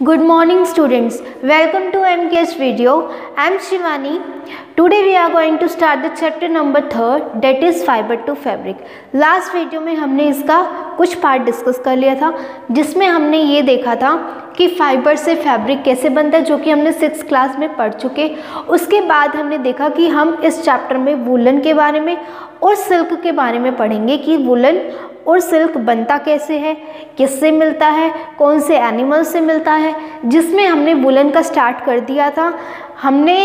Good morning students, welcome to MKS video. I am Shivani. Today we are going to start the chapter number 3 that is fiber to fabric. Last video में हमने इसका कुछ part discuss कर लिया था जिसमें हमने ये देखा था कि फाइबर से फैब्रिक कैसे बनता है, जो कि हमने 6th क्लास में पढ़ चुके। उसके बाद हमने देखा कि हम इस चैप्टर में वुलन के बारे में और सिल्क के बारे में पढ़ेंगे कि वुलन और सिल्क बनता कैसे है, किससे मिलता है, कौन से एनिमल से मिलता है। जिसमें हमने वुलन का स्टार्ट कर दिया था। हमने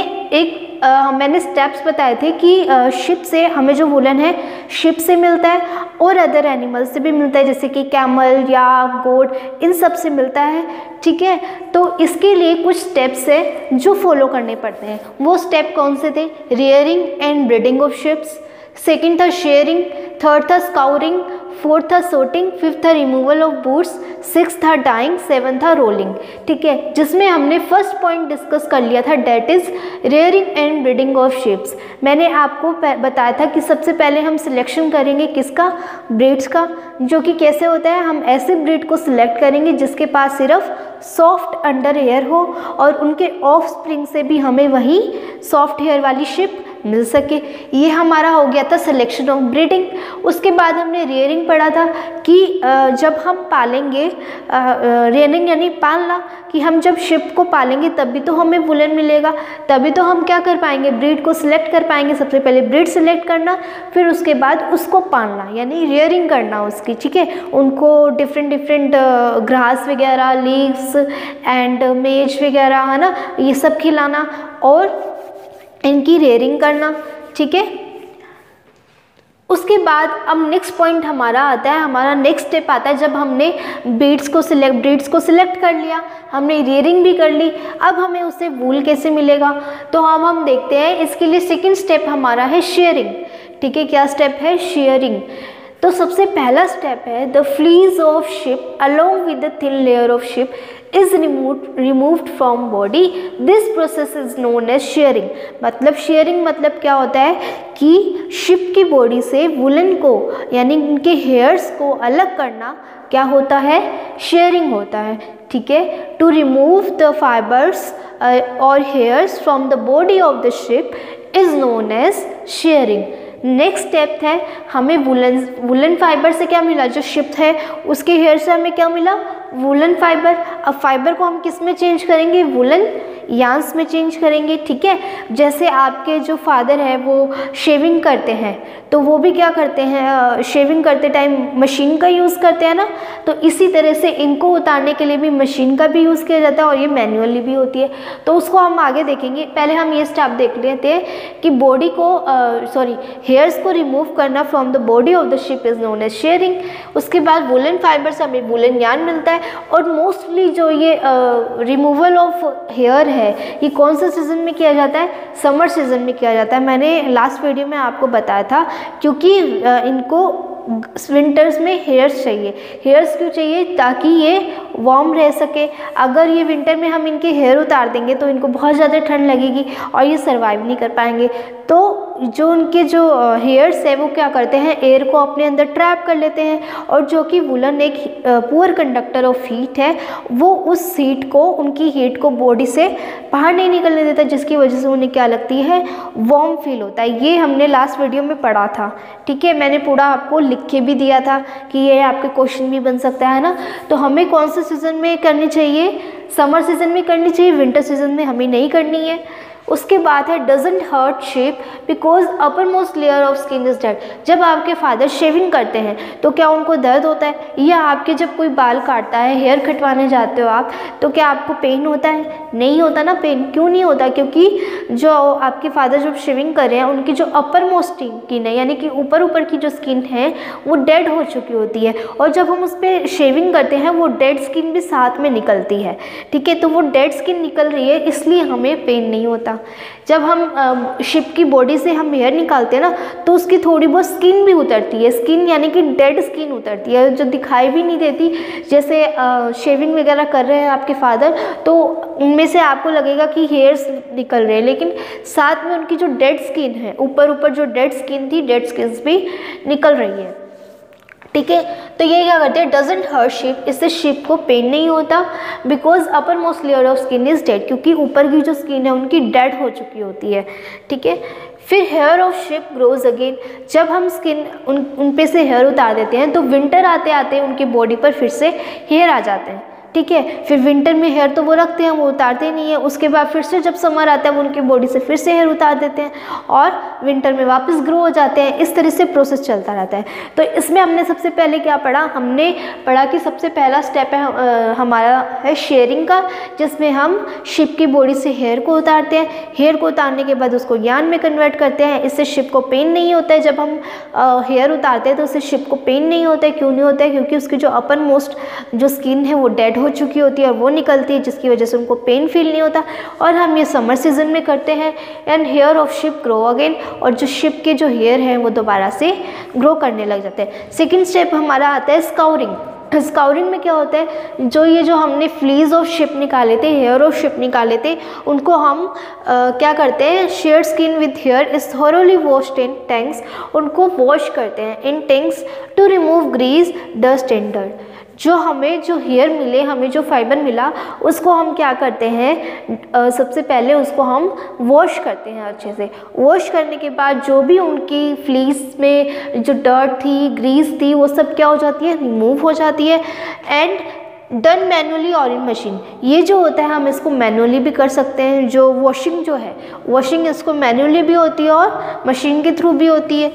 मैंने स्टेप्स बताए थे कि शिप से हमें जो वुलन है शिप से मिलता है और अदर एनिमल से भी मिलता है, जैसे कि कैमल या गोट, इन सब से मिलता है। ठीक है, तो इसके लिए कुछ स्टेप्स है जो फॉलो करने पड़ते हैं। वो स्टेप कौन से थे? Rearing and breeding of ships, second था शेयरिंग, थर्ड था स्काउरिंग, फोर्थ था सोर्टिंग, फिफ्थ था रिमूवल ऑफ बूट्स, सिक्स था डाइंग, सेवन था रोलिंग। ठीक है, जिसमें हमने फर्स्ट पॉइंट डिस्कस कर लिया था that is rearing and breeding of sheeps. मैंने आपको बताया था कि सबसे पहले हम सिलेक्शन करेंगे किसका? ब्रीड्स का। जो कि कैसे होता है, हम ऐसे ब्रीड को सिलेक्ट करेंगे जिसके पास सिर्फ सॉफ्ट अंडर हेयर हो और उनके ऑफ स्प्रिंग से भी हमें वही सॉफ्ट हेयर वाली शिप मिल सके। ये हमारा हो गया था सिलेक्शन ऑफ ब्रीडिंग। उसके बाद हमने रेयरिंग पढ़ा था कि जब हम पालेंगे, रेयरिंग यानी पालना, कि हम जब शिप को पालेंगे तभी तो हमें वुलन मिलेगा, तभी तो हम क्या कर पाएंगे? ब्रीड को सिलेक्ट कर पाएंगे। सबसे पहले ब्रीड सिलेक्ट करना, फिर उसके बाद उसको पालना यानी रेयरिंग करना उसकी। ठीक है, उनको डिफरेंट ग्रास वगैरह, लीव्स एंड मेज वगैरह, है ना, ये सब खिलाना और इनकी रेयरिंग करना। ठीक है, उसके बाद अब नेक्स्ट पॉइंट हमारा आता है, हमारा नेक्स्ट स्टेप आता है जब हमने ब्रीड्स को सिलेक्ट कर लिया, हमने रेयरिंग भी कर ली, अब हमें उससे वूल कैसे मिलेगा? तो हम देखते हैं। इसके लिए सेकंड स्टेप हमारा है शेयरिंग। ठीक है, क्या स्टेप है? शेयरिंग। तो सबसे पहला स्टेप है the fleas of ship along with the thin layer of ship is removed from body. This process is known as shearing. मतलब शेयरिंग मतलब क्या होता है कि शिप की बॉडी से वुलन को यानी उनके हेयर्स को अलग करना क्या होता है? शेयरिंग होता है। ठीक है, टू रिमूव द फाइबर्स और hairs from the body of the sheep is known as shearing. Next step है, हमें वुलन फाइबर से क्या मिला? जो शिप है उसके हेयर से हमें क्या मिला? Woollen fibre. अब फाइबर को हम किस में चेंज करेंगे? वुलन यार्न्स में चेंज करेंगे। ठीक है, जैसे आपके जो फादर है वो शेविंग करते हैं तो वो भी क्या करते हैं? शेविंग करते टाइम मशीन का यूज़ करते हैं ना, तो इसी तरह से इनको उतारने के लिए भी मशीन का भी यूज़ किया जाता है और ये मैन्युअली भी होती है। तो उसको हम आगे देखेंगे। पहले हम ये स्टेप देख लेते हैं कि बॉडी को हेयर्स को रिमूव करना from the body of the sheep is known as shearing. उसके बाद वुलन फाइबर से हमें वुलन यार्न मिलता है। और मोस्टली जो ये रिमूवल ऑफ हेयर है ये कौन से सीजन में किया जाता है? समर सीजन में किया जाता है। मैंने लास्ट वीडियो में आपको बताया था क्योंकि इनको विंटर्स में हेयर्स चाहिए। हेयर्स क्यों चाहिए? ताकि ये वार्म रह सके। अगर ये विंटर में हम इनके हेयर उतार देंगे तो इनको बहुत ज़्यादा ठंड लगेगी और ये सर्वाइव नहीं कर पाएंगे। तो जो उनके जो हेयर्स है वो क्या करते हैं? एयर को अपने अंदर ट्रैप कर लेते हैं और जो कि वुलन एक पुअर कंडक्टर ऑफ हीट है, वो उस हीट को, उनकी हीट को बॉडी से बाहर नहीं निकलने देता, जिसकी वजह से उन्हें क्या लगती है? वार्म फील होता है। ये हमने लास्ट वीडियो में पढ़ा था। ठीक है, मैंने पूरा आपको लिख के भी दिया था कि ये आपके क्वेश्चन भी बन सकता है ना। तो हमें कौन से सीजन में करनी चाहिए? समर सीजन में करनी चाहिए, विंटर सीजन में हमें नहीं करनी है। उसके बाद है doesn't heart shape because upper most layer of skin is dead. जब आपके फादर शेविंग करते हैं तो क्या उनको दर्द होता है? या आपके जब कोई बाल काटता है, हेयर कटवाने जाते हो आप, तो क्या आपको पेन होता है? नहीं होता ना पेन। क्यों नहीं होता? क्योंकि जो आपके फादर जब शेविंग कर रहे हैं उनकी जो अपर मोस्ट स्किन है यानी कि ऊपर की जो स्किन है वो डेड हो चुकी होती है और जब हम उस पर शेविंग करते हैं वो डेड स्किन भी साथ में निकलती है। ठीक है, तो वो डेड स्किन निकल रही है इसलिए हमें पेन नहीं होता। जब हम शिप की बॉडी से हम हेयर निकालते हैं ना तो उसकी थोड़ी बहुत स्किन भी उतरती है। स्किन यानी कि डेड स्किन उतरती है जो दिखाई भी नहीं देती। जैसे शेविंग वगैरह कर रहे हैं आपके फादर तो उनमें से आपको लगेगा कि हेयर्स निकल रहे हैं, लेकिन साथ में उनकी जो डेड स्किन है, ऊपर जो डेड स्किन थी, डेड स्किन्स भी निकल रही है। ठीक है। तो ये क्या करते हैं, डजंट हर्ट शिप, इससे शिप को पेन नहीं होता, because upper most layer of skin is dead, क्योंकि ऊपर की जो स्किन है उनकी डेड हो चुकी होती है। ठीक है। फिर hair of sheep grows again, जब हम स्किन उन पे से हेयर उतार देते हैं तो विंटर आते आते उनकी बॉडी पर फिर से हेयर आ जाते हैं। ठीक है। फिर विंटर में हेयर तो वो रखते हैं, वो उतारते नहीं है, उसके बाद फिर से जब समर आता है वो उनकी बॉडी से फिर से हेयर उतार देते हैं और विंटर में वापस ग्रो हो जाते हैं। इस तरह से प्रोसेस चलता रहता है। तो इसमें हमने सबसे पहले क्या पढ़ा, हमने पढ़ा कि सबसे पहला स्टेप है हमारा है शेयरिंग का, जिसमें हम शिप की बॉडी से हेयर को उतारते हैं। हेयर को उतारने के बाद उसको यार्न में कन्वर्ट करते हैं। इससे शिप को पेन नहीं होता है। जब हम हेयर उतारते हैं तो उससे शिप को पेन नहीं होता है। क्यों नहीं होता है? क्योंकि उसकी जो अपर मोस्ट जो स्किन है वो डेड हो चुकी होती है और वो निकलती है, जिसकी वजह से उनको पेन फील नहीं होता। और हम ये समर सीजन में करते हैं। And hair of sheep grow again, और जो शिप के जो हेयर हैं वो दोबारा से ग्रो करने लग जाते हैं। सेकेंड स्टेप हमारा आता है स्काउरिंग। स्काउरिंग में क्या होता है, जो हमने फ्लीज ऑफ शिप निकाले थे, हेयर ऑफ शिप निकाले थे, उनको हम क्या करते हैं, share skin with hair is thoroughly washed in tanks, उनको वॉश करते हैं in tanks to remove grease, dust and dirt. जो हेयर मिले, हमें जो फाइबर मिला, उसको हम क्या करते हैं, सबसे पहले उसको हम वॉश करते हैं अच्छे से। वॉश करने के बाद जो भी उनकी फ्लीस में जो डर्ट थी, ग्रीस थी, वो सब क्या हो जाती है, रिमूव हो जाती है। एंड डन मैनुअली और इन मशीन, ये जो होता है हम इसको मैनुअली भी कर सकते हैं। जो वॉशिंग जो है, वॉशिंग इसको मैनुअली भी होती है और मशीन के थ्रू भी होती है।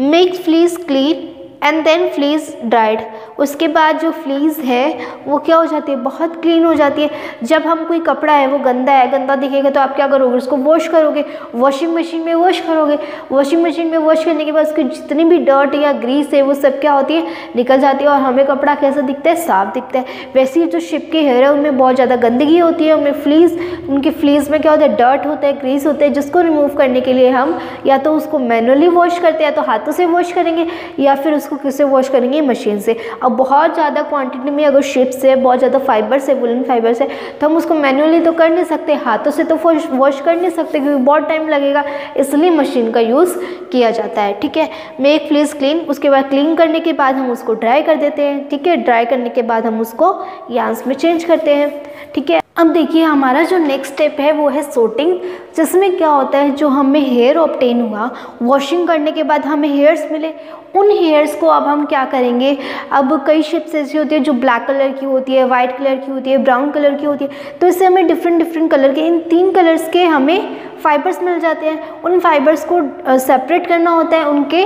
Make fleece clean and then fleece dried, उसके बाद जो फ्लीस है वो क्या हो जाती है, बहुत क्लीन हो जाती है। जब हम कोई कपड़ा है वो गंदा है, गंदा दिखेगा तो आप क्या करोगे, उसको वॉश करोगे, वॉशिंग मशीन में वॉश करोगे। वॉशिंग मशीन में वॉश करने के बाद उसकी जितनी भी डर्ट या ग्रीस है वो सब क्या होती है, निकल जाती है और हमें कपड़ा कैसा दिखता है, साफ दिखता है। वैसे ही जो शिप के हेयर है उनमें बहुत ज़्यादा गंदगी होती है, उनकी फ्लीस में क्या होता है, डर्ट होता है, ग्रीस होता है, जिसको रिमूव करने के लिए हम या तो उसको मैनुअली वॉश करते हैं, तो हाथों से वॉश करेंगे, या फिर उसको किससे वॉश करेंगे, मशीन से। अब बहुत ज़्यादा क्वांटिटी में अगर शिप से, बहुत ज़्यादा फाइबर से, वुलन फाइबर से, तो हम उसको मैनुअली तो कर नहीं सकते, हाथों से तो वॉश कर नहीं सकते क्योंकि बहुत टाइम लगेगा, इसलिए मशीन का यूज़ किया जाता है। ठीक है। मेक फ्लीस क्लीन, उसके बाद क्लीन करने के बाद हम उसको ड्राई कर देते हैं। ठीक है। ड्राई करने के बाद हम उसको यार्न्स में चेंज करते हैं। ठीक है। अब देखिए हमारा जो नेक्स्ट स्टेप है वो है सोर्टिंग, जिसमें क्या होता है, जो हमें हेयर ऑब्टेन हुआ, वॉशिंग करने के बाद हमें हेयर्स मिले, उन हेयर्स को अब हम क्या करेंगे, अब कई शिप्स ऐसी होती है जो ब्लैक कलर की होती है, वाइट कलर की होती है, ब्राउन कलर की होती है, तो इससे हमें डिफरेंट कलर के, इन 3 कलर्स के हमें फाइबर्स मिल जाते हैं। उन फाइबर्स को सेपरेट करना होता है उनके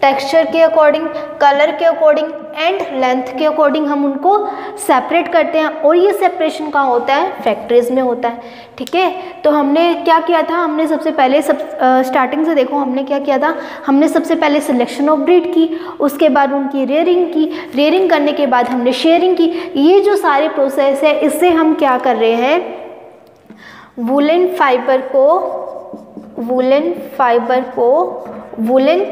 टेक्सचर के अकॉर्डिंग, कलर के अकॉर्डिंग एंड लेंथ के अकॉर्डिंग हम उनको सेपरेट करते हैं। और ये सेपरेशन कहाँ होता है, फैक्ट्रीज में होता है। ठीक है। तो हमने क्या किया था, हमने सबसे पहले स्टार्टिंग से देखो हमने क्या किया था, हमने सबसे पहले सिलेक्शन ऑफ ब्रीड की, उसके बाद उनकी रेयरिंग की, रेयरिंग करने के बाद हमने शेयरिंग की। ये जो सारे प्रोसेस है, इससे हम क्या कर रहे हैं, वुलन फाइबर को वुलन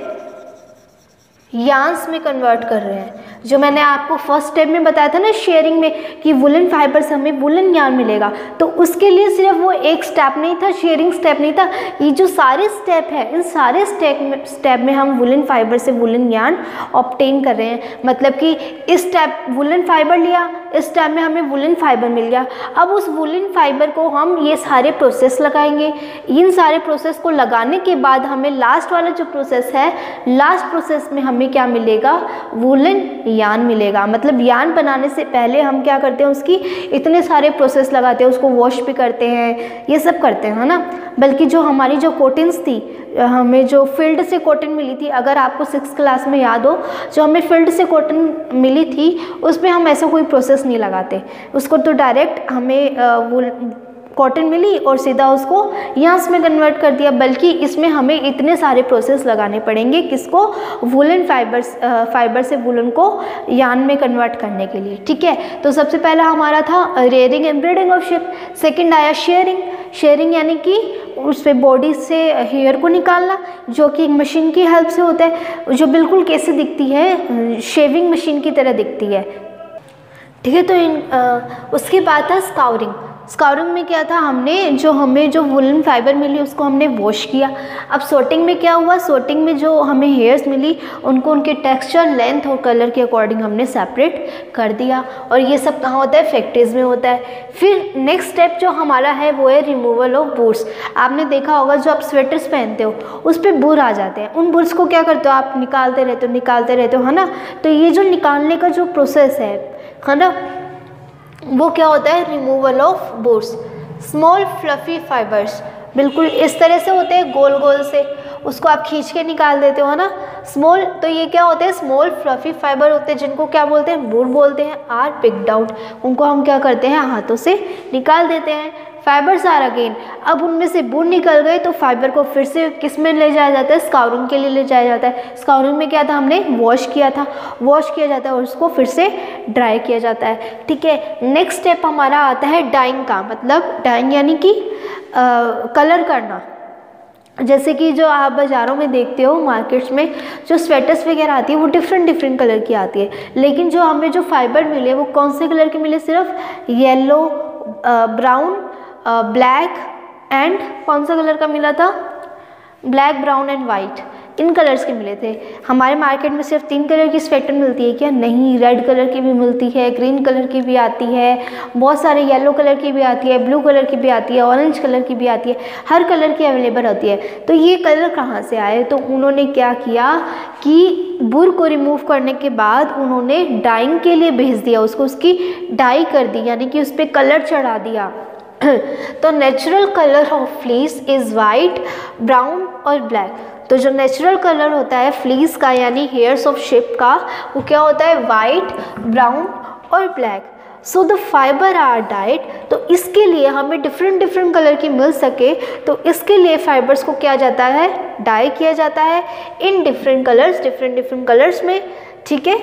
यार्न्स में कन्वर्ट कर रहे हैं। जो मैंने आपको फर्स्ट स्टेप में बताया था ना शेयरिंग में, कि वुलन फाइबर से हमें वुलन यार्न मिलेगा, तो उसके लिए सिर्फ वो एक स्टेप नहीं था, शेयरिंग स्टेप नहीं था, ये जो सारे स्टेप है, इन सारे स्टेप में हम वुलन फाइबर से वुलन यार्न ऑब्टेन कर रहे हैं। मतलब कि इस स्टेप वुलन फाइबर लिया, इस स्टेप में हमें वुलन फाइबर मिल गया। अब उस वुलन फाइबर को हम ये सारे प्रोसेस लगाएंगे। इन सारे प्रोसेस को लगाने के बाद हमें लास्ट वाला जो प्रोसेस है, लास्ट प्रोसेस में हमें क्या मिलेगा, वुलन यार्न मिलेगा। मतलब यार्न बनाने से पहले हम क्या करते हैं, उसकी इतने सारे प्रोसेस लगाते हैं, उसको वॉश भी करते हैं, ये सब करते हैं, है ना। बल्कि जो हमारी जो कॉटन्स थी, हमें जो फील्ड से कॉटन मिली थी, अगर आपको 6th क्लास में याद हो, जो हमें फील्ड से कॉटन मिली थी उसमें हम ऐसा कोई प्रोसेस नहीं लगाते, उसको तो डायरेक्ट हमें वो कॉटन मिली और सीधा उसको यार्न्स में कन्वर्ट कर दिया। बल्कि इसमें हमें इतने सारे प्रोसेस लगाने पड़ेंगे, किसको, वुलन फाइबर से वुलन को यार्न में कन्वर्ट करने के लिए। ठीक है। तो सबसे पहला हमारा था rearing and breeding of ship. Second आया शेयरिंग यानी कि उस पे बॉडी से हेयर को निकालना, जो कि एक मशीन की हेल्प से होता है, जो बिल्कुल कैसे दिखती है, शेविंग मशीन की तरह दिखती है। ठीक है। तो उसके बाद था स्काउरिंग में क्या था, हमें जो वुलन फाइबर मिली उसको हमने वॉश किया। अब सॉर्टिंग में क्या हुआ, सॉर्टिंग में जो हमें हेयर्स मिली उनको उनके टेक्सचर, लेंथ और कलर के अकॉर्डिंग हमने सेपरेट कर दिया। और ये सब कहाँ होता है, फैक्ट्रीज में होता है। फिर नेक्स्ट स्टेप जो हमारा है वो है रिमूवल ऑफ बुर्स। आपने देखा होगा जो आप स्वेटर्स पहनते हो उस पर बुर आ जाते हैं, उन बुर्स को क्या करते हो आप, निकालते रहते हो, है ना। तो ये जो निकालने का जो प्रोसेस है ना, वो क्या होता है, removal of bourse. Small fluffy fibres बिल्कुल इस तरह से होते हैं, गोल गोल से, उसको आप खींच के निकाल देते हो ना, स्मॉल। तो ये क्या होते हैं, स्मॉल फ्लफी फाइबर होते हैं, जिनको क्या बोलते हैं, बुर बोलते हैं। आर पिक्ड आउट, उनको हम क्या करते हैं, हाथों से निकाल देते हैं। फाइबर्स आर अगेन, अब उनमें से बुर निकल गए तो फाइबर को फिर से किस में ले जाया जाता है, स्काउरिंग के लिए ले जाया जाता है। स्काउरिंग में क्या था, हमने वॉश किया जाता है और उसको फिर से ड्राई किया जाता है। ठीक है, नेक्स्ट स्टेप हमारा आता है डाइंग का, मतलब डाइंग यानी कि कलर करना। जैसे कि जो आप बाज़ारों में देखते हो, मार्केट्स में जो स्वेटर्स वगैरह आती है वो डिफरेंट कलर की आती है, लेकिन जो हमें जो फाइबर मिले वो कौन से कलर के मिले, सिर्फ येलो, ब्राउन, ब्लैक एंड कौन सा कलर का मिला था, black, brown and white, in colours के मिले थे। हमारे मार्केट में सिर्फ 3 कलर की स्वेटर मिलती है क्या, नहीं, रेड कलर की भी मिलती है, ग्रीन कलर की भी आती है, बहुत सारे येलो कलर की भी आती है, ब्लू कलर की भी आती है, ऑरेंज कलर की भी आती है, हर कलर की अवेलेबल होती है। तो ये कलर कहाँ से आए, तो उन्होंने क्या किया कि बुर को रिमूव करने के बाद उन्होंने डाइंग के लिए भेज दिया, उसको उसकी डाई कर दी, यानी कि उस पर कलर चढ़ा दिया। तो natural colour of fleece is white, brown और ब्लैक। तो जो नेचुरल कलर होता है फ्लीस का यानी हेयर्स ऑफ शिप का, वो क्या होता है, वाइट, ब्राउन और black. So the fibre are dyed. तो इसके लिए हमें डिफरेंट कलर की मिल सके तो इसके लिए फाइबर्स को क्या जाता है, डाई किया जाता है इन डिफरेंट कलर्स में। ठीक है,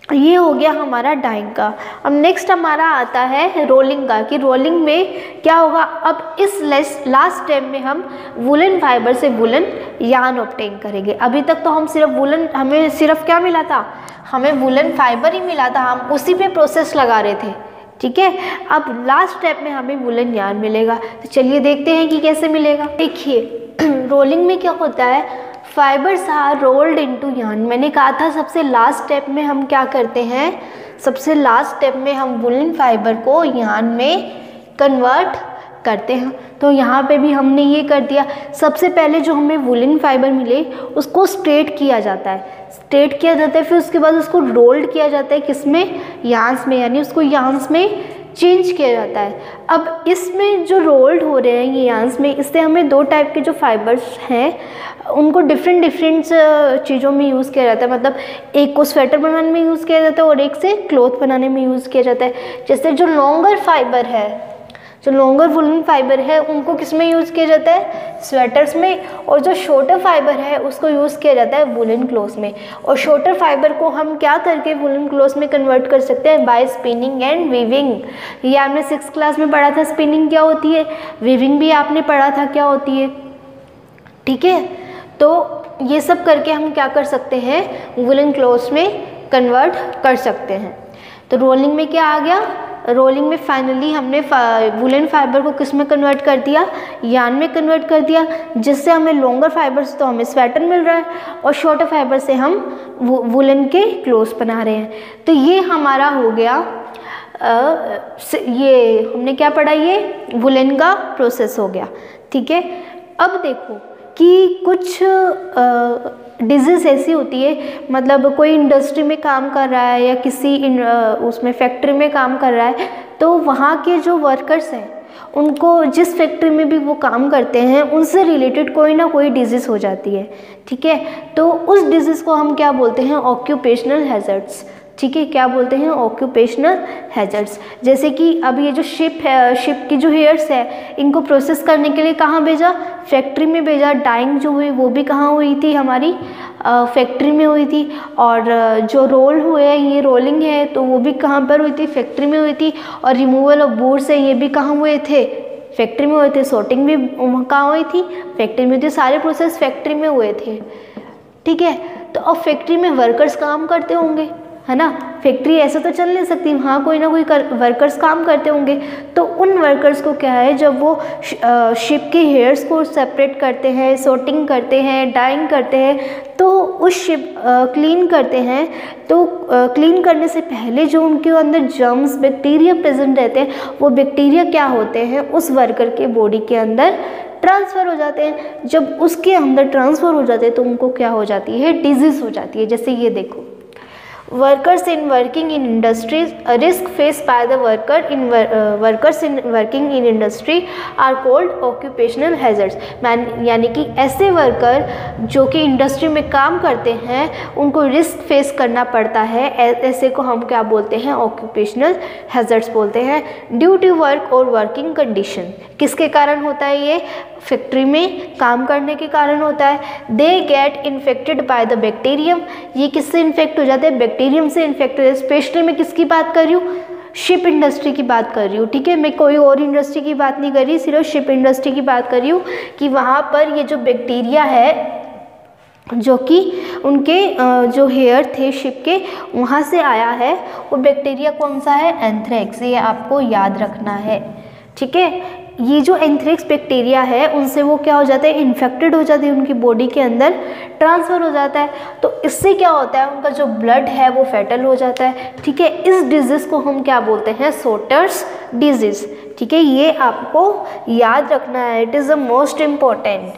ये हो गया हमारा डाइंग का। अब नेक्स्ट हमारा आता है रोलिंग का, कि रोलिंग में क्या होगा। अब इस लास्ट स्टेप में हम वुलन फाइबर से वुलन यार्न ऑब्टेन करेंगे। अभी तक तो हम सिर्फ वुलन, हमें सिर्फ क्या मिला था, हमें वुलन फाइबर ही मिला था, हम उसी पे प्रोसेस लगा रहे थे। ठीक है, अब लास्ट स्टेप में हमें वुलन यार्न मिलेगा। तो चलिए देखते हैं कि कैसे मिलेगा। देखिए रोलिंग में क्या होता है, fibres are rolled into yarn. मैंने कहा था सबसे लास्ट स्टेप में हम क्या करते हैं, सबसे लास्ट स्टेप में हम वुलन फाइबर को यार्न में कन्वर्ट करते हैं। तो यहाँ पे भी हमने ये कर दिया। सबसे पहले जो हमें वुलन फाइबर मिले उसको स्ट्रेट किया जाता है, फिर उसके बाद उसको रोल्ड किया जाता है, किसमें, यार्न्स में, यानी उसको यार्न्स में चेंज किया जाता है। अब इसमें जो रोल्ड हो रहे हैं ये यार्न्स में, इससे हमें 2 टाइप के जो फाइबर्स हैं उनको डिफरेंट चीज़ों में यूज़ किया जाता है। मतलब एक को स्वेटर बनाने में यूज़ किया जाता है और एक से क्लॉथ बनाने में यूज़ किया जाता है। जैसे जो लॉन्गर फाइबर है, जो लॉन्गर वुलन फाइबर है उनको किस में यूज़ किया जाता है, स्वेटर्स में, और जो शॉर्टर फाइबर है उसको यूज़ किया जाता है वुलन क्लॉथ्स में। और शॉर्टर फाइबर को हम क्या करके वुलन क्लॉथ्स में कन्वर्ट कर सकते हैं, बाय स्पिनिंग एंड वीविंग। ये आपने 6th क्लास में पढ़ा था, स्पिनिंग क्या होती है, वीविंग भी आपने पढ़ा था क्या होती है। ठीक है, तो ये सब करके हम क्या कर सकते हैं, वुलन क्लॉथ्स में कन्वर्ट कर सकते हैं। तो रोलिंग में क्या आ गया, रोलिंग में फाइनली हमने वुलन फाइबर को किस में कन्वर्ट कर दिया, यार्न में कन्वर्ट कर दिया, जिससे हमें लॉन्गर फाइबर से तो हमें स्वेटर मिल रहा है और शॉर्टर फाइबर से हम वुलन के क्लोथ्स बना रहे हैं। तो ये हमारा हो गया, ये हमने क्या पढ़ा, ये वुलन का प्रोसेस हो गया। ठीक है, अब देखो कि कुछ डिजीज़ ऐसी होती है, मतलब कोई इंडस्ट्री में काम कर रहा है या किसी उसमें फैक्ट्री में काम कर रहा है, तो वहाँ के जो वर्कर्स हैं उनको जिस फैक्ट्री में भी वो काम करते हैं उनसे रिलेटेड कोई ना कोई डिजीज़ हो जाती है। ठीक है, तो उस डिजीज़ को हम क्या बोलते हैं, ऑक्यूपेशनल हैज़र्ड्स। ठीक है, क्या बोलते हैं, ऑक्यूपेशनल हैज़र्ड्स। जैसे कि अब ये जो शिप है, शिप की जो हेयर्स है इनको प्रोसेस करने के लिए कहाँ भेजा, फैक्ट्री में भेजा। डाइंग जो हुई वो भी कहाँ हुई थी, हमारी फैक्ट्री में हुई थी। और जो रोल हुए हैं, ये रोलिंग है, तो वो भी कहाँ पर हुई थी, फैक्ट्री में हुई थी। और रिमूवल ऑफ बोर्ड्स है, ये भी कहाँ हुए थे, फैक्ट्री में हुए थे। सॉर्टिंग भी कहाँ हुई थी, फैक्ट्री में थी। सारे प्रोसेस फैक्ट्री में हुए थे। ठीक है, तो अब फैक्ट्री में वर्कर्स काम करते होंगे, है ना। फैक्ट्री ऐसे तो चल नहीं सकती, वहाँ कोई ना कोई वर्कर्स काम करते होंगे। तो उन वर्कर्स को क्या है, जब वो शिप के हेयर्स को सेपरेट करते हैं, सॉर्टिंग करते हैं, डाइंग करते हैं, तो उस शिप क्लीन करते हैं, तो क्लीन करने से पहले जो उनके अंदर जर्म्स बैक्टीरिया प्रेजेंट रहते हैं, वो बैक्टीरिया क्या होते हैं उस वर्कर के बॉडी के अंदर ट्रांसफ़र हो जाते हैं। जब उसके अंदर ट्रांसफ़र हो जाते हैं तो उनको क्या हो जाती है, डिजीज़ हो जाती है। जैसे ये देखो, workers in working in industries, a risk faced by the workers in working in industry are called occupational hazards। यानी कि ऐसे वर्कर जो कि इंडस्ट्री में काम करते हैं उनको रिस्क फेस करना पड़ता है, ऐसे को हम क्या बोलते हैं, ऑक्यूपेशनल हैजर्ड्स बोलते हैं। ड्यू टू वर्क और वर्किंग कंडीशन, किसके कारण होता है ये, फैक्ट्री में काम करने के कारण होता है। They get infected by the bacterium, ये किससे इन्फेक्ट हो जाते हैं, बैक्टीरियम से इन्फेक्टेड है। स्पेशली मैं किसकी बात कर रही हूँ, शिप इंडस्ट्री की बात कर रही हूँ, ठीक है। मैं कोई और इंडस्ट्री की बात नहीं कर रही, सिर्फ शिप इंडस्ट्री की बात कर रही हूँ कि वहाँ पर ये जो बैक्टीरिया है जो कि उनके जो हेयर थे शिप के वहाँ से आया है, वो बैक्टीरिया कौन सा है, एंथ्रेक्स। ये आपको याद रखना है, ठीक है। ये जो एंथ्रेक्स बैक्टीरिया है उनसे वो क्या हो जाता है, इन्फेक्टेड हो जाती है, उनकी बॉडी के अंदर ट्रांसफ़र हो जाता है। तो इससे क्या होता है, उनका जो ब्लड है वो फैटल हो जाता है, ठीक है। इस डिजीज़ को हम क्या बोलते हैं, सोटर्स डिजीज़, ठीक है। ये आपको याद रखना है, it is the most important,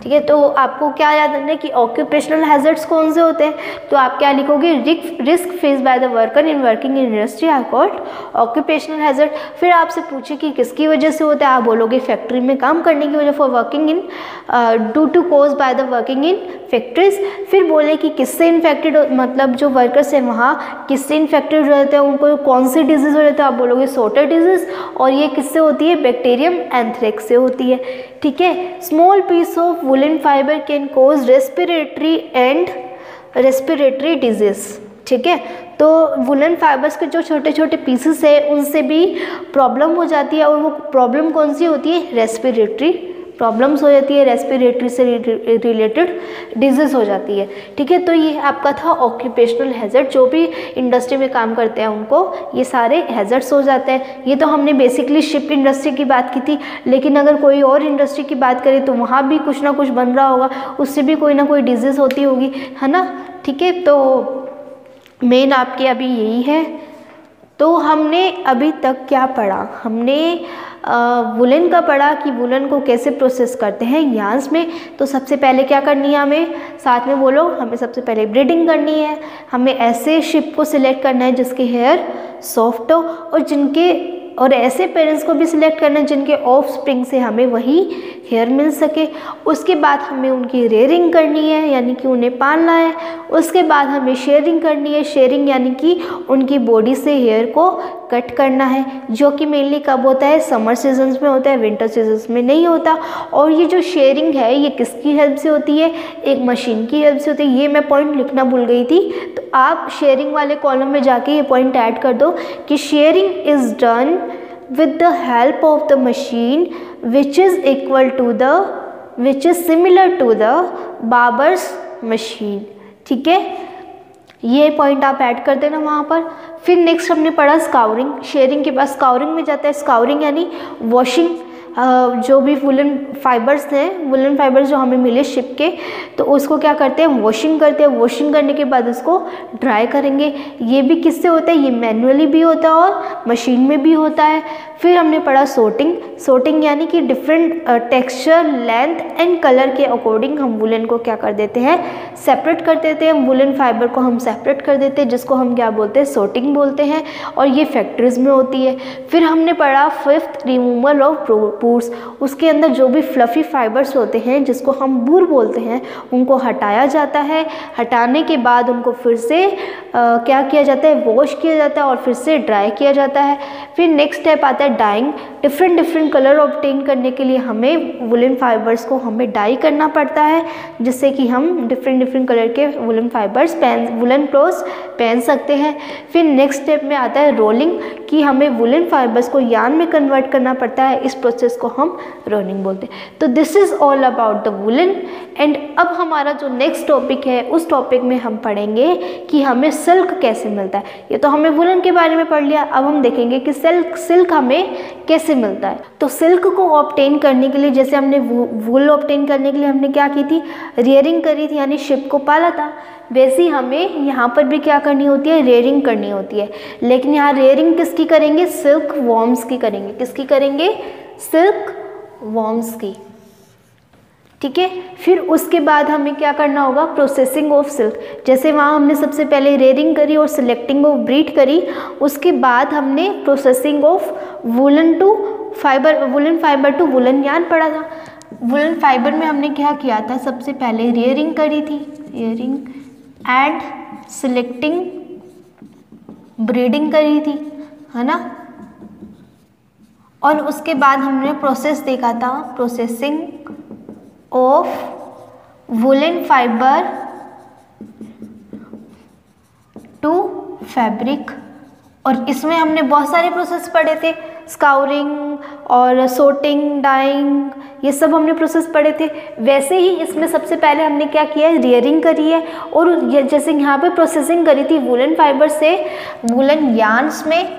ठीक है। तो आपको क्या याद रखना है कि ऑक्यूपेशनल हैजर्ड्स कौन से होते हैं, तो आप क्या लिखोगे, risk face by the worker in working in industry are called occupational hazard. फिर आपसे पूछे कि किसकी वजह से होता है, आप बोलोगे फैक्ट्री में काम करने की वजह, for working in due to cause by the working in factories. फिर बोले कि किससे इन्फेक्टेड, मतलब जो वर्कर्स हैं वहाँ किससे इन्फेक्टेड हो जाते हैं, उनको कौन सी डिजीज़ हो जाती है, आप बोलोगे सोटर डिजीज़, और ये किससे होती है, बैक्टीरियम एंथ्रेक्स से होती है, ठीक है। Small piece of woollen fibre can cause respiratory disease, ठीक है। तो वुलन फाइबर्स के जो छोटे छोटे पीसेस है उनसे भी प्रॉब्लम हो जाती है, और वो प्रॉब्लम कौन सी होती है, रेस्पिरेटरी प्रॉब्लम्स हो जाती है, रेस्पिरेटरी से रिलेटेड डिजीज़ हो जाती है, ठीक है। तो ये आपका था ऑक्यूपेशनल हैजर्ड, जो भी इंडस्ट्री में काम करते हैं उनको ये सारे हैजर्ड्स हो जाते हैं। ये तो हमने बेसिकली शिप इंडस्ट्री की बात की थी, लेकिन अगर कोई और इंडस्ट्री की बात करें तो वहाँ भी कुछ ना कुछ बन रहा होगा, उससे भी कोई ना कोई डिजीज़ होती होगी, है ना, ठीक है। तो मेन आपके अभी यही है। तो हमने अभी तक क्या पढ़ा, हमने वुलन का पढ़ा कि वुलन को कैसे प्रोसेस करते हैं यार्न्स में। तो सबसे पहले क्या करनी है हमें, साथ में बोलो, हमें सबसे पहले ब्रीडिंग करनी है। हमें ऐसे शिप को सिलेक्ट करना है जिसके हेयर सॉफ्ट हो, और ऐसे पेरेंट्स को भी सिलेक्ट करना है जिनके ऑफ स्प्रिंग से हमें वही हेयर मिल सके। उसके बाद हमें उनकी रेयरिंग करनी है, यानी कि उन्हें पालना है। उसके बाद हमें शेयरिंग करनी है, शेयरिंग यानी कि उनकी बॉडी से हेयर को कट करना है, जो कि मेनली कब होता है, समर सीजन्स में होता है, विंटर सीजन्स में नहीं होता। और ये जो शेयरिंग है ये किसकी हेल्प से होती है, एक मशीन की हेल्प से होती है। ये मैं पॉइंट लिखना भूल गई थी, तो आप शेयरिंग वाले कॉलम में जाके ये पॉइंट ऐड कर दो कि sharing is done with the help of the machine which is similar to the barber's machine, ठीक है। ये पॉइंट आप ऐड कर देना वहाँ पर। फिर नेक्स्ट हमने पढ़ा स्काउरिंग, शेयरिंग के बाद स्काउरिंग में जाता है। स्काउरिंग यानी वॉशिंग, जो भी वुलन फाइबर्स हैं, वुलन फाइबर्स जो हमें मिले शिप के, तो उसको क्या करते हैं, वॉशिंग करते हैं। वॉशिंग करने के बाद उसको ड्राई करेंगे। ये भी किससे होता है, ये मैनुअली भी होता है और मशीन में भी होता है। फिर हमने पढ़ा सोर्टिंग। सोर्टिंग यानी कि different texture, length and colour के अकॉर्डिंग हम वुलन को क्या कर देते हैं, सेपरेट कर देते हैं। वुलन फाइबर को हम सेपरेट कर देते हैं, जिसको हम क्या बोलते हैं, सोर्टिंग बोलते हैं, और ये फैक्ट्रीज में होती है। फिर हमने पढ़ा फिफ्थ, रिमूवल ऑफ बूर्स। उसके अंदर जो भी फ्लफी फाइबर्स होते हैं जिसको हम बूर बोलते हैं, उनको हटाया जाता है। हटाने के बाद उनको फिर से क्या किया जाता है, वॉश किया जाता है और फिर से ड्राई किया जाता है। फिर नेक्स्ट स्टेप आता है है डाइंग। डिफरेंट कलर ऑब्टेन करने के लिए हमें वुलन फाइबर्स को हमें डाई करना पड़ता है, जिससे कि हम डिफरेंट कलर के वुलन फाइबर्स वुलन क्लोथ्स पहन सकते हैं। फिर नेक्स्ट स्टेप में आता है रोलिंग, कि हमें वुलन फाइबर्स को यार्न में कन्वर्ट करना पड़ता है। इस प्रोसेस को हम रोलिंग बोलते हैं। तो this is all about the woollen. And अब हमारा जो नेक्स्ट टॉपिक है, उस टॉपिक में हम पढ़ेंगे कि हमें सिल्क कैसे मिलता है। ये तो हमने वुलन के बारे में पढ़ लिया, अब हम देखेंगे कि सिल्क हमें कैसे मिलता है। तो सिल्क को ऑब्टेन करने के लिए, जैसे हमने वूल ऑब्टेन करने के लिए हमने क्या की थी, रेयरिंग करी थी, यानी शिप को पाला था। वैसे ही हमें यहाँ पर भी क्या करनी होती है, रेयरिंग करनी होती है। लेकिन यहाँ रेयरिंग किसकी करेंगे, सिल्क वॉर्म्स की करेंगे। किसकी करेंगे, सिल्क वॉर्म्स की। ठीक है। फिर उसके बाद हमें क्या करना होगा, प्रोसेसिंग ऑफ सिल्क। जैसे वहाँ हमने सबसे पहले रेयरिंग करी और सिलेक्टिंग ऑफ ब्रीड करी, उसके बाद हमने processing of woollen fibre to woollen yarn पढ़ा था। वुलन फाइबर में हमने क्या किया था, सबसे पहले रेयरिंग करी थी, रेयरिंग एंड सिलेक्टिंग ब्रीडिंग करी थी, है ना। और उसके बाद हमने प्रोसेस देखा था, processing of woollen fibre to fabric. और इसमें हमने बहुत सारे प्रोसेस पढ़े थे, स्काउरिंग और सोटिंग, डाइंग, ये सब हमने प्रोसेस पढ़े थे। वैसे ही इसमें सबसे पहले हमने क्या किया है, रेयरिंग करी है। और जैसे यहाँ पे प्रोसेसिंग करी थी वुलन फाइबर से वुलन यार्न्स में,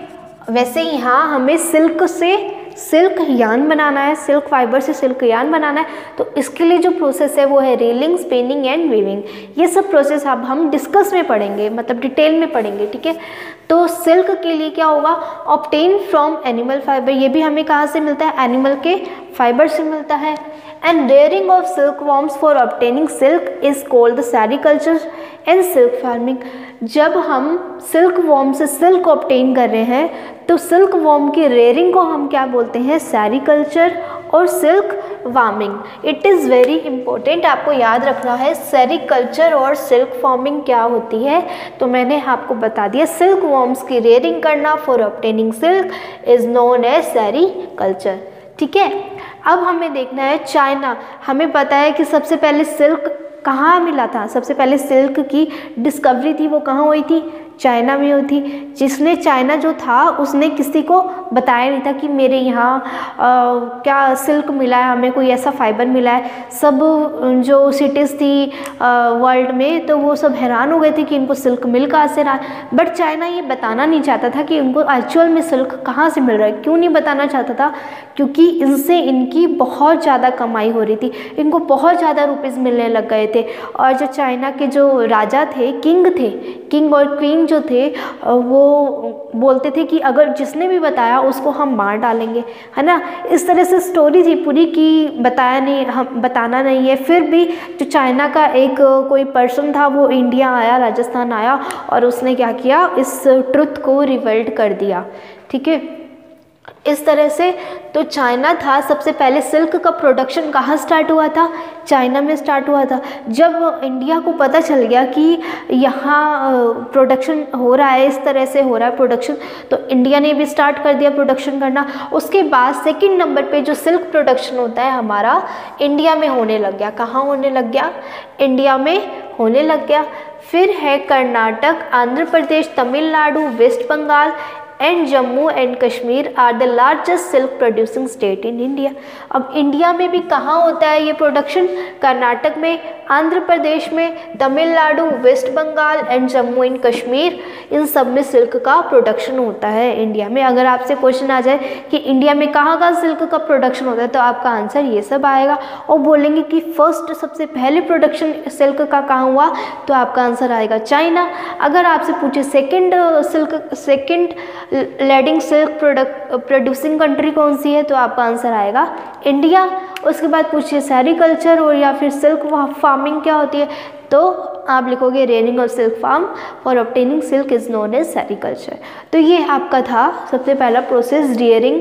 वैसे ही यहाँ हमें सिल्क से सिल्क यार्न बनाना है, सिल्क फाइबर से सिल्क यार्न बनाना है। तो इसके लिए जो प्रोसेस है वो है रेलिंग, स्पिनिंग एंड वीविंग। ये सब प्रोसेस अब हम डिस्कस में पढ़ेंगे, मतलब डिटेल में पढ़ेंगे। ठीक है। तो सिल्क के लिए क्या होगा, ऑब्टेन फ्रॉम एनिमल फाइबर। ये भी हमें कहाँ से मिलता है, एनिमल के फाइबर से मिलता है। And rearing of silk worms for obtaining silk is called the sericulture and silk farming. जब हम सिल्क वॉर्म से सिल्क ऑब्टेन कर रहे हैं तो सिल्क वॉर्म की रेयरिंग को हम क्या बोलते हैं, सेरीकल्चर और silk warming. It is very important, आपको याद रखना है सेरीकल्चर और सिल्क फार्मिंग क्या होती है। तो मैंने आपको बता दिया, सिल्क वॉर्म्स की रेयरिंग करना for obtaining silk is known as sericulture. ठीक है। अब हमें देखना है चाइना। हमें पता है कि सबसे पहले सिल्क कहाँ मिला था, सबसे पहले सिल्क की डिस्कवरी थी वो कहाँ हुई थी, चाइना में हुई थी। जिसने चाइना जो था उसने किसी को बताया नहीं था कि मेरे यहाँ क्या सिल्क मिला है, हमें कोई ऐसा फाइबर मिला है। सब जो सिटीज़ थी वर्ल्ड में, तो वो सब हैरान हो गए थे कि इनको सिल्क मिल कहाँ से रहा है। बट चाइना ये बताना नहीं चाहता था कि उनको एक्चुअल में सिल्क कहाँ से मिल रहा है। क्यों नहीं बताना चाहता था, क्योंकि इनसे इनकी बहुत ज़्यादा कमाई हो रही थी, इनको बहुत ज़्यादा रुपीज़ मिलने लग गए थे। और जो चाइना के जो राजा थे, किंग और क्वीन जो थे, वो बोलते थे कि अगर जिसने भी बताया उसको हम मार डालेंगे, है ना। इस तरह से स्टोरी थी पूरी कि बताना नहीं है। फिर भी जो चाइना का एक कोई पर्सन था वो इंडिया आया, राजस्थान आया, और उसने क्या किया, इस ट्रुथ को रिवल्ट कर दिया। ठीक है। इस तरह से तो चाइना था, सबसे पहले सिल्क का प्रोडक्शन कहाँ स्टार्ट हुआ था, चाइना में स्टार्ट हुआ था। जब इंडिया को पता चल गया कि यहाँ प्रोडक्शन हो रहा है, इस तरह से हो रहा है प्रोडक्शन, तो इंडिया ने भी स्टार्ट कर दिया प्रोडक्शन करना। उसके बाद सेकंड नंबर पे जो सिल्क प्रोडक्शन होता है हमारा, इंडिया में होने लग गया। कहाँ होने लग गया, इंडिया में होने लग गया। फिर है Karnataka, Andhra Pradesh, Tamil Nadu, West Bengal and Jammu and Kashmir are the largest silk producing state in India. अब इंडिया में भी कहाँ होता है ये प्रोडक्शन, कर्नाटक में, आंध्र प्रदेश में, Tamil Nadu, West Bengal and Jammu and Kashmir, इन सब में सिल्क का प्रोडक्शन होता है इंडिया में। अगर आपसे क्वेश्चन आ जाए कि इंडिया में कहाँ का सिल्क का प्रोडक्शन होता है, तो आपका आंसर ये सब आएगा। और बोलेंगे कि फर्स्ट सबसे पहले प्रोडक्शन सिल्क का कहाँ हुआ, तो आपका आंसर आएगा चाइना। अगर आपसे पूछे second leading silk producing country कौन सी है, तो आपका आंसर आएगा इंडिया। उसके बाद पूछिए सेरीकल्चर और या फिर सिल्क फार्मिंग क्या होती है, तो आप लिखोगे rearing of silk farm for obtaining silk is known as sericulture. तो ये आपका था सबसे पहला प्रोसेस, रेयरिंग।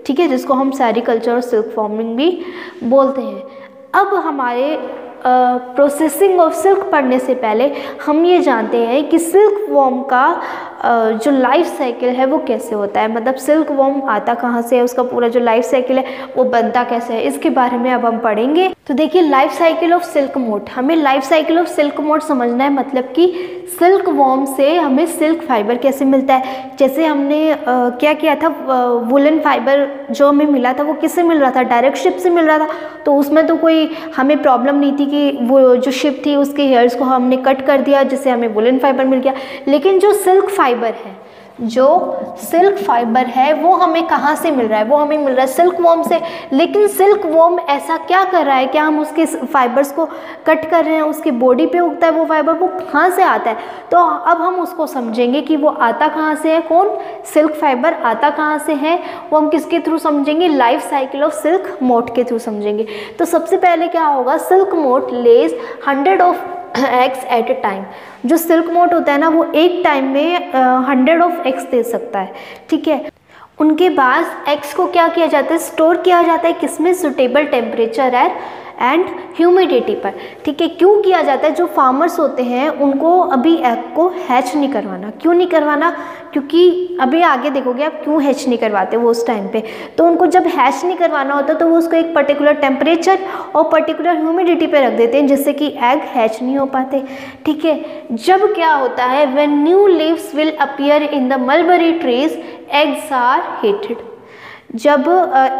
ठीक है, जिसको हम सेरीकल्चर और सिल्क फार्मिंग भी बोलते हैं। अब हमारे प्रोसेसिंग ऑफ सिल्क पढ़ने से पहले हम ये जानते हैं कि सिल्क वॉर्म का जो लाइफ साइकिल है वो कैसे होता है, मतलब सिल्क वॉर्म आता कहाँ से है, उसका पूरा जो लाइफ साइकिल है वो बनता कैसे है, इसके बारे में अब हम पढ़ेंगे। तो देखिए लाइफ साइकिल ऑफ सिल्क मोट, हमें लाइफ साइकिल ऑफ सिल्क मोट समझना है, मतलब कि सिल्क वॉर्म से हमें सिल्क फाइबर कैसे मिलता है। जैसे हमने क्या किया था, वुलन फाइबर जो हमें मिला था वो किससे मिल रहा था, डायरेक्ट शिप से मिल रहा था, तो उसमें तो कोई हमें प्रॉब्लम नहीं थी कि वो जो शिप थी उसके हेयर्स को हमने कट कर दिया जिससे हमें वुलन फाइबर मिल गया। लेकिन जो सिल्क फाइबर है, जो सिल्क फाइबर है वो हमें कहाँ से मिल रहा है, वो हमें मिल रहा है सिल्क वॉर्म से। लेकिन सिल्क वॉर्म ऐसा क्या कर रहा है, क्या हम उसके फाइबर्स को कट कर रहे हैं, उसके बॉडी पे उगता है वो फाइबर, वो कहाँ से आता है। तो अब हम उसको समझेंगे कि वो आता कहाँ से है, कौन सिल्क फाइबर आता कहाँ से है, वो हम किसके थ्रू समझेंगे, लाइफ साइकिल ऑफ सिल्क मोट के थ्रू समझेंगे। तो सबसे पहले क्या होगा, सिल्क मोट लेज 100 of eggs eight A time. जो सिल्क मोट होता है ना वो एक टाइम में 100 ऑफ एग्स दे सकता है, ठीक है। उनके बाद एग्स को क्या किया जाता है, स्टोर किया जाता है किसमें, सुटेबल टेम्परेचर एंड ह्यूमिडिटी पर, ठीक है। क्यों किया जाता है, जो फार्मर्स होते हैं उनको अभी एग को हैच नहीं करवाना। क्यों नहीं करवाना, क्योंकि अभी आगे देखोगे आप क्यों हैच नहीं करवाते वो उस टाइम पे। तो उनको जब हैच नहीं करवाना होता तो वो उसको एक पर्टिकुलर टेम्परेचर और पर्टिकुलर ह्यूमिडिटी पे रख देते हैं जिससे कि एग हैच नहीं हो पाते, ठीक है। जब क्या होता है, when new leaves will appear in the mulberry trees eggs are heated. जब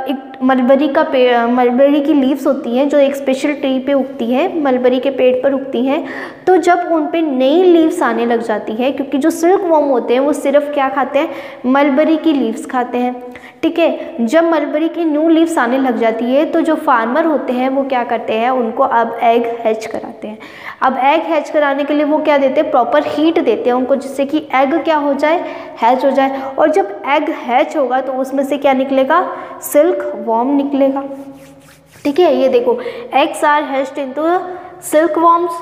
एक मलबरी की लीव्स होती हैं जो एक स्पेशल ट्री पे उगती है, मलबरी के पेड़ पर उगती हैं, तो जब उन पे नई लीव्स आने लग जाती है, क्योंकि जो सिल्क वॉर्म होते हैं वो सिर्फ क्या खाते हैं, मलबरी की लीव्स खाते हैं, ठीक है। जब मलबरी की न्यू लीव्स आने लग जाती है तो जो फार्मर होते हैं वो क्या करते हैं, उनको अब एग हैच कराते हैं। अब एग हैच कराने के लिए वो क्या देते हैं, प्रॉपर हीट देते हैं उनको, जिससे कि एग क्या हो जाए, हैच हो जाए। और जब एग हैच होगा तो उसमें से क्या निकलेगा, सिल्क वॉर्म निकलेगा, ठीक है। ये देखो, eggs are hatched into silkworms.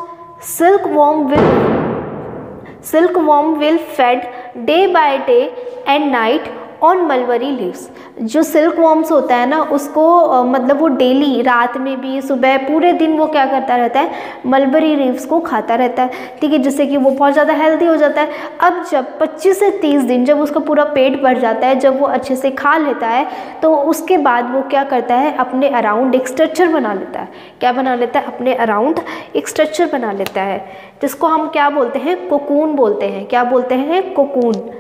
Silkworm will fed day by day and night on mulberry leaves. जो सिल्क वॉर्म्स होता है ना उसको मतलब वो डेली, रात में भी, सुबह, पूरे दिन वो क्या करता रहता है, मलबरी लीव्स को खाता रहता है, ठीक है, जिससे कि वो बहुत ज़्यादा हेल्दी हो जाता है। अब जब 25 से 30 दिन जब उसका पूरा पेट भर जाता है, जब वो अच्छे से खा लेता है, तो उसके बाद वो क्या करता है, अपने अराउंड एक स्ट्रक्चर बना लेता है। क्या बना लेता है, अपने अराउंड एक स्ट्रक्चर बना लेता है, जिसको हम क्या बोलते हैं, कोकून बोलते हैं। क्या बोलते हैं, cocoon.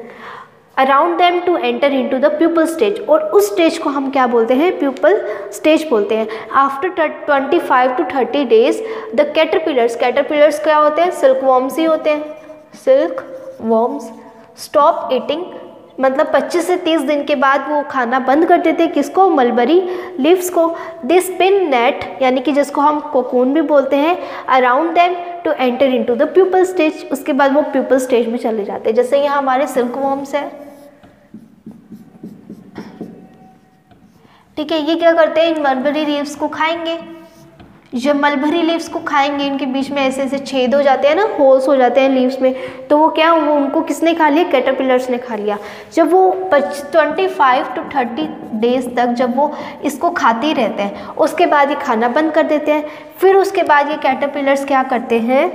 Around them to enter into the pupal stage, और उस स्टेज को हम क्या बोलते हैं, प्यूपल स्टेज बोलते हैं। After 25 to 30 days the caterpillars क्या होते हैं, सिल्क वॉर्म्स ही होते हैं, सिल्क वॉर्म्स स्टॉप ईटिंग, मतलब 25 से 30 दिन के बाद वो खाना बंद कर देते हैं, किसको, मलबरी लीव्स को। दे स्पिन नेट, यानी कि जिसको हम कोकून भी बोलते हैं, around them to enter into the pupal stage. उसके बाद वो प्यूपल स्टेज में चले जाते हैं। जैसे यहाँ हमारे सिल्क वॉर्म्स है, ठीक है, ये क्या करते हैं, इन मलबरी लीव्स को खाएंगे। जब मलबरी लीव्स को खाएंगे, इनके बीच में ऐसे ऐसे छेद हो जाते हैं ना, होल्स हो जाते हैं लीव्स में, तो वो क्या, वो उनको किसने खा लिया, कैटरपिलर्स ने खा लिया। जब वो 25 to 30 डेज तक जब वो इसको खाते ही रहते हैं, उसके बाद ये खाना बंद कर देते हैं। फिर उसके बाद ये कैटरपिलर्स क्या करते हैं,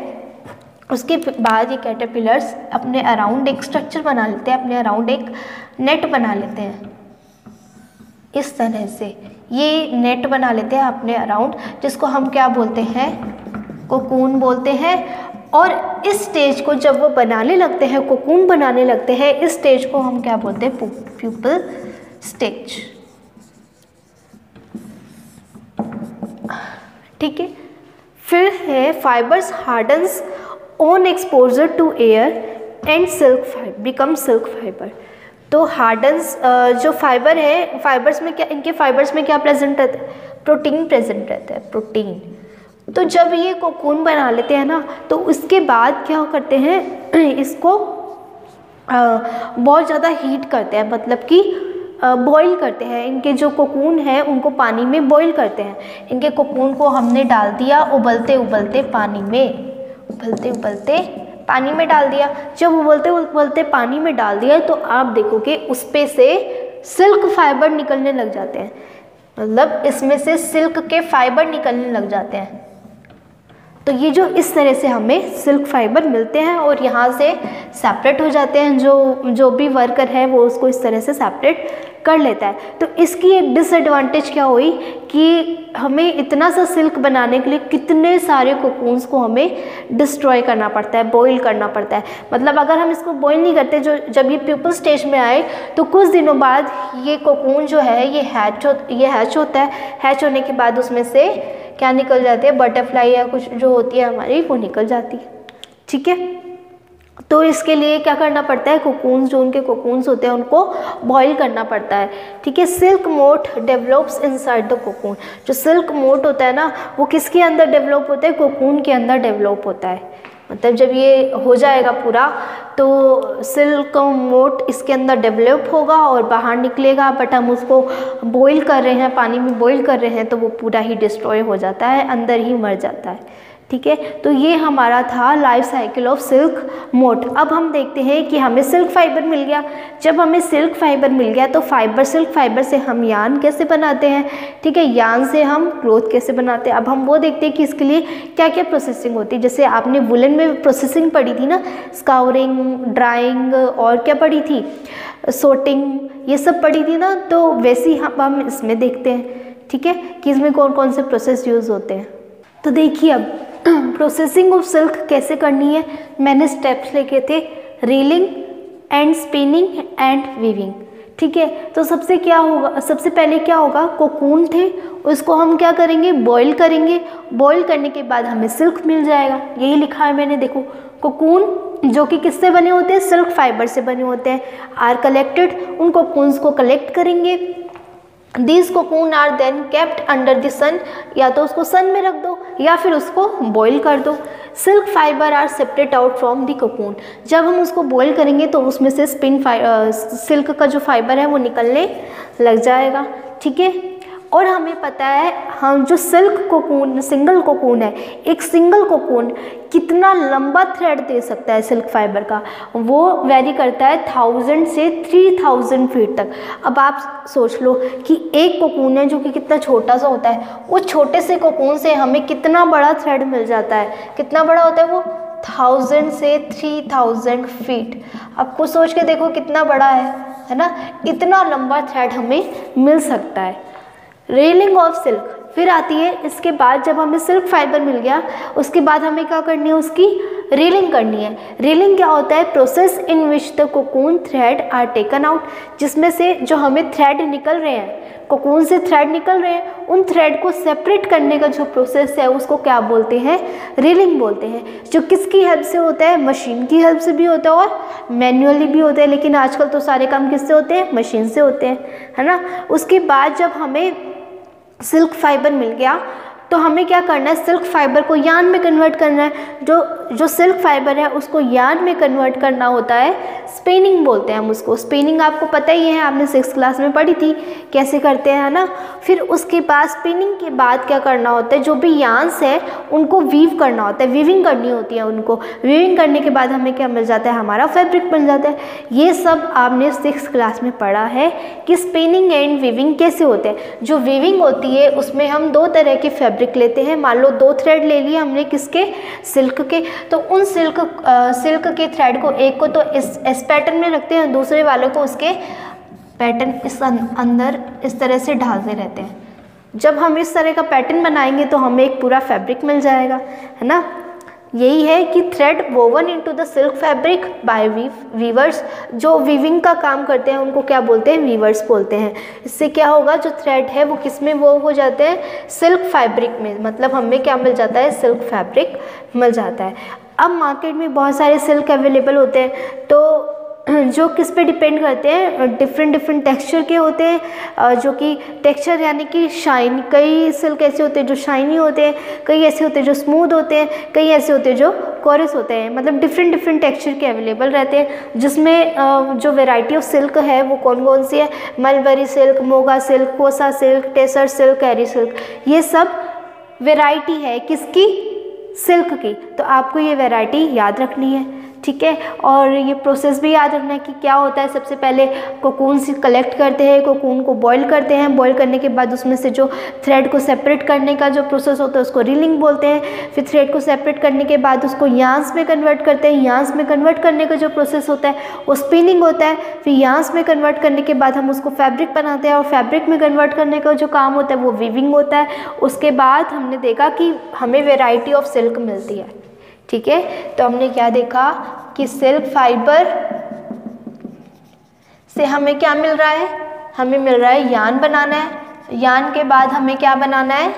उसके बाद ये कैटरपिलर्स अपने अराउंड एक स्ट्रक्चर बना लेते हैं, अपने अराउंड एक नेट बना लेते हैं। इस तरह से ये नेट बना लेते हैं अपने अराउंड, जिसको हम क्या बोलते हैं, कोकून बोलते हैं। और इस स्टेज को जब वो बनाने लगते हैं, कोकून बनाने लगते हैं, इस स्टेज को हम क्या बोलते हैं, प्यूपल स्टेज, ठीक है। फिर है fibres hardens on exposure to air and silk become silk fibre. तो हार्डन्स जो फाइबर है, फाइबर्स में क्या, इनके फाइबर्स में क्या प्रेजेंट रहता है, प्रोटीन प्रेजेंट रहता है, प्रोटीन। तो जब ये कोकून बना लेते हैं ना, तो उसके बाद क्या करते हैं, इसको बहुत ज़्यादा हीट करते हैं, मतलब कि बॉईल करते हैं। इनके जो कोकून है उनको पानी में बॉईल करते हैं। इनके कोकून को हमने डाल दिया उबलते उबलते पानी में, उबलते उबलते पानी में डाल दिया। जब उबलते उबलते पानी में डाल दिया तो आप देखोगे उस पे से सिल्क फाइबर निकलने लग जाते हैं, मतलब इसमें से सिल्क के फाइबर निकलने लग जाते हैं। तो ये जो इस तरह से हमें सिल्क फाइबर मिलते हैं और यहाँ से सेपरेट हो जाते हैं, जो भी वर्कर है वो उसको इस तरह से सेपरेट कर लेता है। तो इसकी एक डिसएडवांटेज क्या हुई कि हमें इतना सा सिल्क बनाने के लिए कितने सारे कोकून्स को हमें डिस्ट्रॉय करना पड़ता है, बॉईल करना पड़ता है। मतलब अगर हम इसको बॉईल नहीं करते, जब ये प्यूपल स्टेज में आए तो कुछ दिनों बाद ये कोकून जो है ये हैच होता है। हैच होने के बाद उसमें से क्या निकल जाती है, बटरफ्लाई या कुछ जो होती है हमारी वो निकल जाती है। ठीक है, तो इसके लिए क्या करना पड़ता है, कोकून्स जो उनके कोकून्स होते हैं उनको बॉईल करना पड़ता है। ठीक है, सिल्क मोट डेवलप्स इनसाइड द कोकून। जो सिल्क मोट होता है ना वो किसके अंदर डेवलप होता है, कोकून के अंदर डेवलप होता है। मतलब जब ये हो जाएगा पूरा तो सिल्क मोट इसके अंदर डेवलप होगा और बाहर निकलेगा, बट हम उसको बॉईल कर रहे हैं, पानी में बॉईल कर रहे हैं तो वो पूरा ही डिस्ट्रॉय हो जाता है, अंदर ही मर जाता है। ठीक है, तो ये हमारा था लाइफ साइकिल ऑफ सिल्क मोट। अब हम देखते हैं कि हमें सिल्क फाइबर मिल गया। जब हमें सिल्क फाइबर मिल गया तो सिल्क फाइबर से हम यार्न कैसे बनाते हैं, ठीक है, यार्न से हम क्लॉथ कैसे बनाते हैं। अब हम वो देखते हैं कि इसके लिए क्या क्या प्रोसेसिंग होती है। जैसे आपने वुलन में प्रोसेसिंग पढ़ी थी ना, स्काउरिंग, ड्राइंग और क्या पढ़ी थी, सोर्टिंग, ये सब पढ़ी थी ना, तो वैसे ही हम इसमें देखते हैं। ठीक है, कि इसमें कौन कौन से प्रोसेस यूज़ होते हैं। तो देखिए अब प्रोसेसिंग ऑफ सिल्क कैसे करनी है, मैंने स्टेप्स लिखे थे, reeling and spinning and weaving. ठीक है, तो सबसे पहले क्या होगा, कोकून थे उसको हम क्या करेंगे, बॉईल करेंगे। बॉईल करने के बाद हमें सिल्क मिल जाएगा, यही लिखा है मैंने, देखो कोकून जो कि किससे बने होते हैं, सिल्क फाइबर से बने होते हैं, आर कलेक्टेड, उन कोकून्स को कलेक्ट करेंगे। These cocoon are then kept under the sun, या तो उसको सन में रख दो या फिर उसको बॉईल कर दो। Silk fibre are separate out from the cocoon. जब हम उसको बॉईल करेंगे तो उसमें से सिल्क का जो फाइबर है वो निकलने लग जाएगा। ठीक है, और हमें पता है हम जो सिल्क कोकून, सिंगल कोकून है, एक सिंगल कोकून कितना लंबा थ्रेड दे सकता है सिल्क फाइबर का, वो वेरी करता है 1000 से 3000 फीट तक। अब आप सोच लो कि एक कोकून है जो कि कितना छोटा सा होता है, वो छोटे से कोकून से हमें कितना बड़ा थ्रेड मिल जाता है। कितना बड़ा होता है वो, 1000 से 3000 फीट। आपको सोच के देखो कितना बड़ा है ना, इतना लंबा थ्रेड हमें मिल सकता है। रेलिंग ऑफ सिल्क फिर आती है इसके बाद, जब हमें सिल्क फाइबर मिल गया उसके बाद हमें क्या करनी है, उसकी रीलिंग करनी है। रीलिंग क्या होता है, process in which the cocoon thread are taken out, जिसमें से जो हमें थ्रेड निकल रहे हैं, कोकून से थ्रेड निकल रहे हैं, उन थ्रेड को सेपरेट करने का जो प्रोसेस है उसको क्या बोलते हैं, रीलिंग बोलते हैं। जो किसकी हेल्प से होता है, मशीन की हेल्प से भी होता है और मैन्युअली भी होता है, लेकिन आजकल तो सारे काम किससे होते हैं, मशीन से होते हैं, है ना। उसके बाद जब हमें सिल्क फाइबर मिल गया तो हमें क्या करना है, सिल्क फाइबर को यार्न में कन्वर्ट करना है। जो सिल्क फाइबर है उसको यार्न में कन्वर्ट करना होता है, स्पिनिंग बोलते हैं हम उसको। स्पिनिंग आपको पता ही है, आपने 6th क्लास में पढ़ी थी कैसे करते हैं, है ना। फिर उसके बाद स्पिनिंग के बाद क्या करना होता है, जो भी यार्न्स है उनको वीव करना होता है, वीविंग करनी होती है उनको। वीविंग करने के बाद हमें क्या मिल जाता है, हमारा फैब्रिक बन जाता है। ये सब आपने 6th क्लास में पढ़ा है कि स्पिनिंग एंड वीविंग कैसे होते हैं। जो वीविंग होती है उसमें हम 2 तरह के फैब्रिक लेते हैं। मान लो 2 थ्रेड ले लिए हमने, किसके, सिल्क के, तो उन सिल्क के थ्रेड को एक को तो इस पैटर्न में रखते हैं, दूसरे वालों को उसके पैटर्न इस अंदर इस तरह से ढालते रहते हैं। जब हम इस तरह का पैटर्न बनाएंगे तो हमें एक पूरा फैब्रिक मिल जाएगा, है ना। यही है कि thread woven into the silk fabric by weavers. जो वीविंग का काम करते हैं उनको क्या बोलते हैं, वीवर्स बोलते हैं। इससे क्या होगा, जो थ्रेड है वो किस में वो हो जाते हैं, सिल्क फैब्रिक में। मतलब हमें क्या मिल जाता है, सिल्क फैब्रिक मिल जाता है। अब मार्केट में बहुत सारे सिल्क अवेलेबल होते हैं, तो जो किस पे डिपेंड करते हैं, डिफरेंट टेक्सचर के होते हैं, जो कि टेक्सचर यानी कि शाइन, कई सिल्क ऐसे होते हैं जो शाइनी होते हैं, कई ऐसे होते हैं जो स्मूथ होते हैं, कई ऐसे होते हैं जो कोरस होते हैं। मतलब डिफरेंट टेक्सचर के अवेलेबल रहते हैं, जिसमें जो वैरायटी ऑफ सिल्क है वो कौन कौन सी है, मलबरी सिल्क, मोगा सिल्क, कोसा silk, tasar silk, carry silk, ये सब वैरायटी है किसकी, सिल्क की। तो आपको ये वैरायटी याद रखनी है, ठीक है। और ये प्रोसेस भी याद रखना है कि क्या होता है। सबसे पहले कोकून से कलेक्ट करते हैं, कोकून को बॉईल करते हैं, बॉईल करने के बाद उसमें से जो थ्रेड को सेपरेट करने का जो प्रोसेस होता है उसको रीलिंग बोलते हैं। फिर थ्रेड को सेपरेट करने के बाद उसको यार्न्स में कन्वर्ट करते हैं, यार्न्स में कन्वर्ट करने का जो प्रोसेस होता है वो स्पिनिंग होता है। फिर यार्न्स में कन्वर्ट करने के बाद हम उसको फैब्रिक बनाते हैं, और फैब्रिक में कन्वर्ट करने का जो काम होता है वो वीविंग होता है। उसके बाद हमने देखा कि हमें वेराइटी ऑफ सिल्क मिलती है, ठीक है। तो हमने क्या देखा कि सिल्क फाइबर से हमें क्या मिल रहा है, हमें मिल रहा है यार्न बनाना है, यार्न के बाद हमें क्या बनाना है,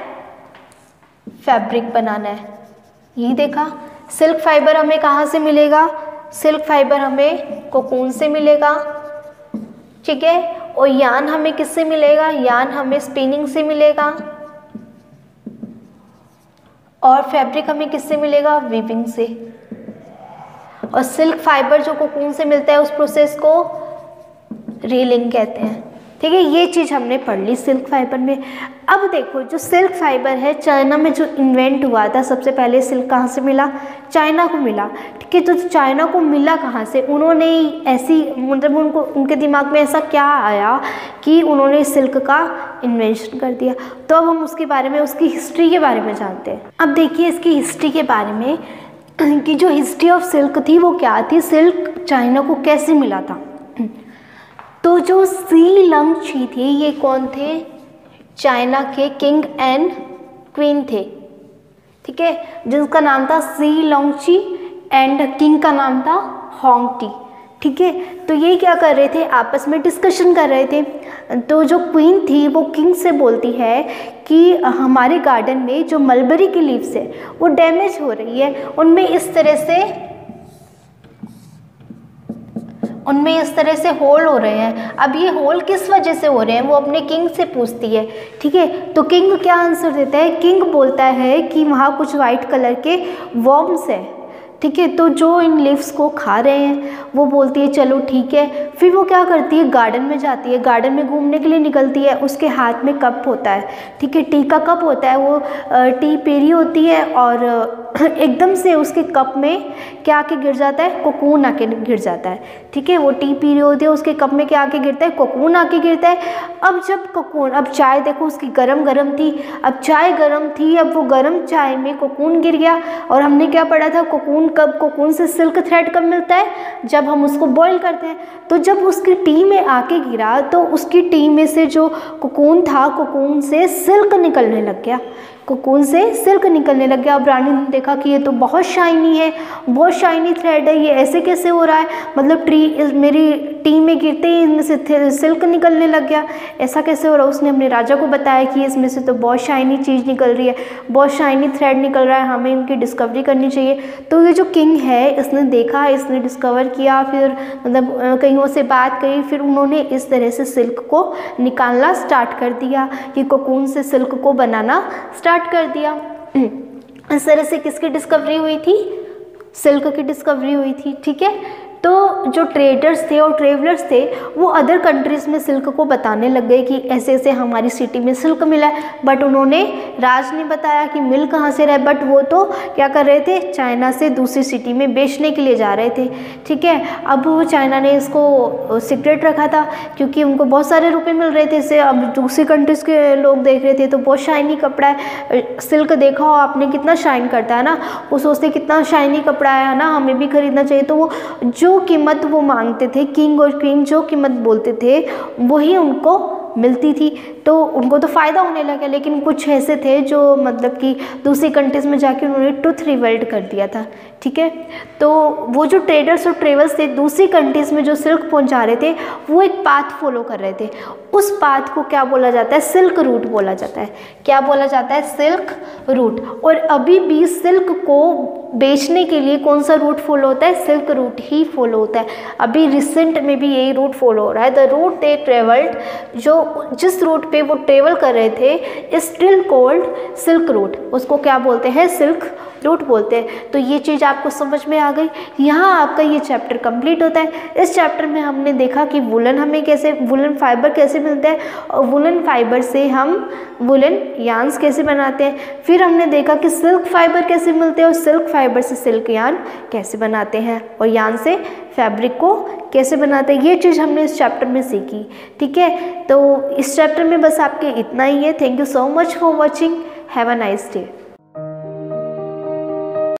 फैब्रिक बनाना है। ये देखा। सिल्क फाइबर हमें कहाँ से मिलेगा, सिल्क फाइबर हमें कोकून से मिलेगा, ठीक है। और यार्न हमें किससे मिलेगा, यार्न हमें स्पिनिंग से मिलेगा, और फैब्रिक हमें किससे मिलेगा, वीविंग से। और सिल्क फाइबर जो कोकून से मिलता है उस प्रोसेस को रीलिंग कहते हैं, ठीक है। ये चीज़ हमने पढ़ ली सिल्क फाइबर में। अब देखो जो सिल्क फाइबर है चाइना में जो इन्वेंट हुआ था, सबसे पहले सिल्क कहाँ से मिला, चाइना को मिला, ठीक है। तो चाइना को मिला कहाँ से, उन्होंने ऐसी मतलब उनके दिमाग में ऐसा क्या आया कि उन्होंने सिल्क का इन्वेंशन कर दिया। तो अब हम उसके बारे में, उसकी हिस्ट्री के बारे में जानते हैं। अब देखिए इसकी हिस्ट्री के बारे में कि जो हिस्ट्री ऑफ सिल्क थी वो क्या थी, सिल्क चाइना को कैसे मिला था। तो जो सी लंगची थे ये कौन थे, चाइना के किंग एंड क्वीन थे, ठीक है, जिसका नाम था सी लंगची एंड किंग का नाम था होंगटी, ठीक है। तो ये क्या कर रहे थे, आपस में डिस्कशन कर रहे थे। तो जो क्वीन थी वो किंग से बोलती है कि हमारे गार्डन में जो मलबरी की लीव्स है वो डैमेज हो रही है, उनमें इस तरह से होल हो रहे हैं। अब ये होल किस वजह से हो रहे हैं वो अपने किंग से पूछती है, ठीक है। तो किंग क्या आंसर देता है, किंग बोलता है कि वहाँ कुछ वाइट कलर के वर्म्स है, ठीक है। तो जो इन लीव्स को खा रहे हैं वो बोलती है चलो ठीक है। फिर वो क्या करती है, गार्डन में जाती है, गार्डन में घूमने के लिए निकलती है। उसके हाथ में कप होता है, ठीक है, टी का कप होता है, वो टी पेरी होती है, और एकदम से उसके कप में क्या आके गिर जाता है, कोकून आके गिर जाता है, ठीक है। वो टी पी रही होती है, उसके कप में क्या आके गिरता है, कोकून आके गिरता है। अब जब कोकून, अब चाय देखो उसकी गरम थी, अब चाय गरम थी, अब वो गरम चाय में कोकून गिर गया। और हमने क्या पढ़ा था, कोकून से सिल्क थ्रेड कब मिलता है, जब हम उसको बॉईल करते हैं। तो जब उसकी टी में आके गिरा तो उसकी टी में से जो कोकून था, कोकून से सिल्क निकलने लग गया, कोकून से सिल्क निकलने लग गया। अब रानी ने देखा कि ये तो बहुत शाइनी है, बहुत शाइनी थ्रेड है, ये ऐसे कैसे हो रहा है, मतलब मेरी टी में गिरते ही इनमें से सिल्क निकलने लग गया, ऐसा कैसे हो रहा है। उसने अपने राजा को बताया कि इसमें से तो बहुत शाइनी चीज़ निकल रही है, बहुत शाइनी थ्रेड निकल रहा है, हमें इनकी डिस्कवरी करनी चाहिए। तो ये जो किंग है इसने देखा, इसने डिस्कवर किया, फिर मतलब कईयों से बात करी, फिर उन्होंने इस तरह से सिल्क को निकालना स्टार्ट कर दिया, कि कोकून से सिल्क को बनाना स्टार्ट कर दिया। इस तरह से किसकी डिस्कवरी हुई थी, सिल्क की डिस्कवरी हुई थी, ठीक है। तो जो ट्रेडर्स थे और ट्रेवलर्स थे वो अदर कंट्रीज़ में सिल्क को बताने लग गए कि ऐसे ऐसे हमारी सिटी में सिल्क मिला है, बट उन्होंने राज ने बताया कि मिल कहाँ से रहा है, बट वो तो क्या कर रहे थे, चाइना से दूसरी सिटी में बेचने के लिए जा रहे थे, ठीक है। अब वो चाइना ने इसको सीक्रेट रखा था क्योंकि उनको बहुत सारे रुपए मिल रहे थे इससे। अब दूसरी कंट्रीज़ के लोग देख रहे थे तो बहुत शाइनी कपड़ा है, सिल्क देखा हो आपने कितना शाइन करता है ना, वो सोचते कितना शाइनी कपड़ा है ना, हमें भी खरीदना चाहिए। तो वो जो कीमत वो मांगते थे, किंग और क्वीन जो कीमत बोलते थे वही उनको मिलती थी, तो उनको तो फ़ायदा होने लगा। लेकिन कुछ ऐसे थे जो मतलब कि दूसरी कंट्रीज़ में जाके उन्होंने ट्रुथ रिवेल्ड कर दिया था, ठीक है। तो वो जो ट्रेडर्स और ट्रेवल्स थे दूसरी कंट्रीज़ में जो सिल्क पहुंचा रहे थे वो एक पाथ फॉलो कर रहे थे, उस पाथ को क्या बोला जाता है, सिल्क रूट बोला जाता है। क्या बोला जाता है, सिल्क रूट। और अभी भी सिल्क को बेचने के लिए कौन सा रूट फॉलो होता है, सिल्क रूट ही फॉलो होता है। अभी रिसेंट में भी यही रूट फॉलो हो रहा है। द रूट दे ट्रेवल्ड, जो जिस रूट पे वो ट्रेवल कर रहे थे, is still called silk route, उसको क्या बोलते हैं, सिल्क रूट बोलते हैं। तो ये चीज़ आपको समझ में आ गई। यहाँ आपका ये चैप्टर कंप्लीट होता है। इस चैप्टर में हमने देखा कि वुलन हमें कैसे, वुलन फाइबर कैसे मिलता है, और वुलन फाइबर से हम वुलन यार्न्स कैसे बनाते हैं। फिर हमने देखा कि सिल्क फाइबर कैसे मिलते हैं और सिल्क फाइबर से सिल्क यार्न कैसे बनाते हैं और यार्न से फैब्रिक को कैसे बनाते हैं, ये चीज़ हमने इस चैप्टर में सीखी। ठीक है, तो इस चैप्टर में बस आपके इतना ही है। Thank you so much for watching. Have a nice day.